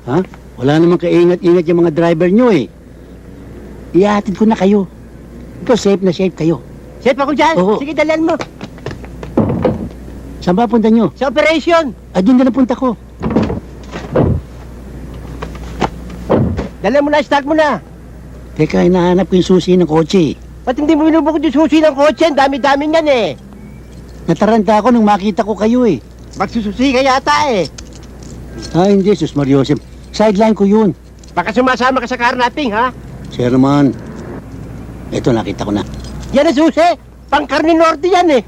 Ha? Wala namang kaingat-ingat yung mga driver nyo eh. Ihatid ko na kayo. Ikaw, safe na safe kayo. Safe ako dyan. Oo. Sige, dalan mo. Saan ba punta nyo? Sa operation. Doon na punta ko. Dalan mo na, start mo na. Teka, hinahanap ko yung susi ng kotse. Ba't hindi mo binubukod yung susi ng kotse? Ang dami-dami niyan eh. Nataranta ako nung makita ko kayo eh. Magsususi ka yata eh. Hindi, Sus Mariosep. Sideline ko yun. Baka sumasama ka sa carnapping, ha? Sir naman. Ito, nakita ko na. Yan ang susi. Pang-Carne Norte yan eh.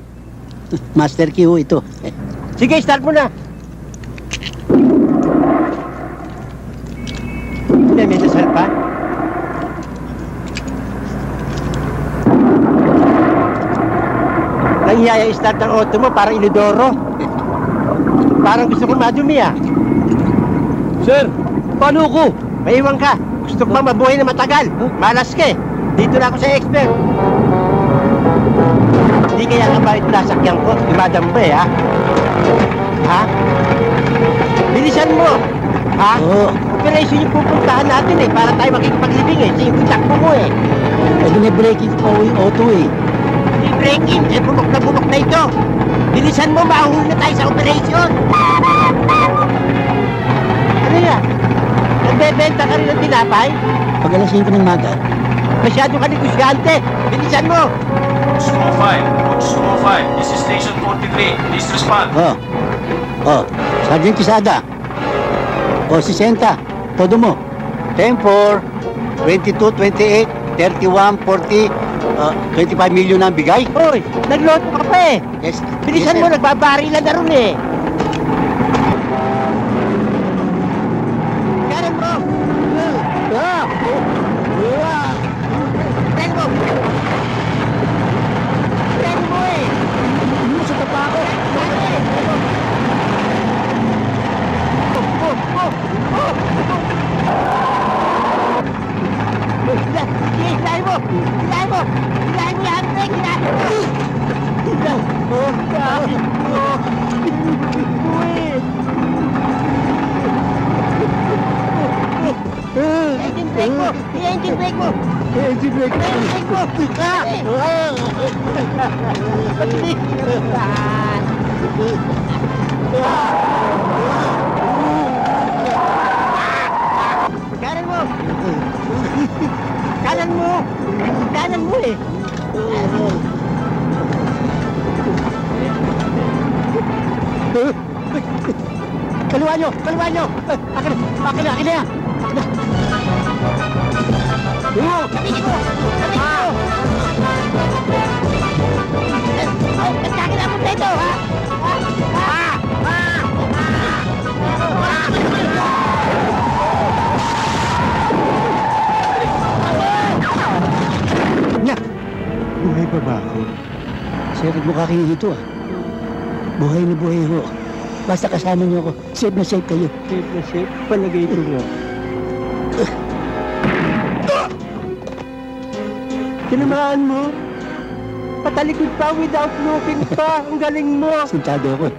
Master key ho ito. Sige, start mo na. Hindi, may dasal pa. Nangyaya start ng auto mo, parang inodoro. Parang gusto ko madumi ah. Sir, paano ko? Maiwan ka. Gusto ko ba mabuhay na matagal? Malas ka eh. Dito na ako sa expert. Hindi kaya ka ba ito nasakyan ko? Dumadamba eh ha? Ha? Bilisan mo! Ha? Oo. Operation yung pupuntahan natin eh, para tayo makikipaglibing eh. Sa yung takbo mo eh. Binibreaking ko pa yung auto eh. Hindi breaking, eh bunok na ito. Bilisan mo, mahuhuli na tayo sa operation. Ano yan? Nagbebenta ka rin ng tinapay? Pag alas 5 ng maga, Masyado ka negosyante. Bilisan mo. Sumo 5, Sumo 5, this is station 43, please respond. Sergeant Quesada. 60. Todo mo. 10-4, 22, 28, 31, 40, 25 million na ang bigay. Hoy, nagloto ka pa eh. Yes. Bilisan yes, mo, sir. nagbabarilan na ron eh. Kanan mo. Tren mo. Tren mo eh. Sa tapa ako. Hilahin mo! Hilahin mo! Hilahin mo yan! Hilahin mo! Hilahin mo! Engine brake mo! I-engine brake mo! Engine brake. I-engine brake mo! Kanan mo! Kanan mo! Kanan mo eh! Kaliwa nyo! Kaliwa nyo! Akin na! Akin na! Sabihin mo! Sabihin mo! Nagkakilapot na ito, ha? Buhay pa ba ako? Sir, mukha kayo dito ah. Buhay na buhay ho. Basta kasama niyo ako. Safe na safe kayo. Safe na safe. Palagay ko nga. Tinamaan mo? Patalikod pa without looking pa. Ang galing mo. Sintado ako.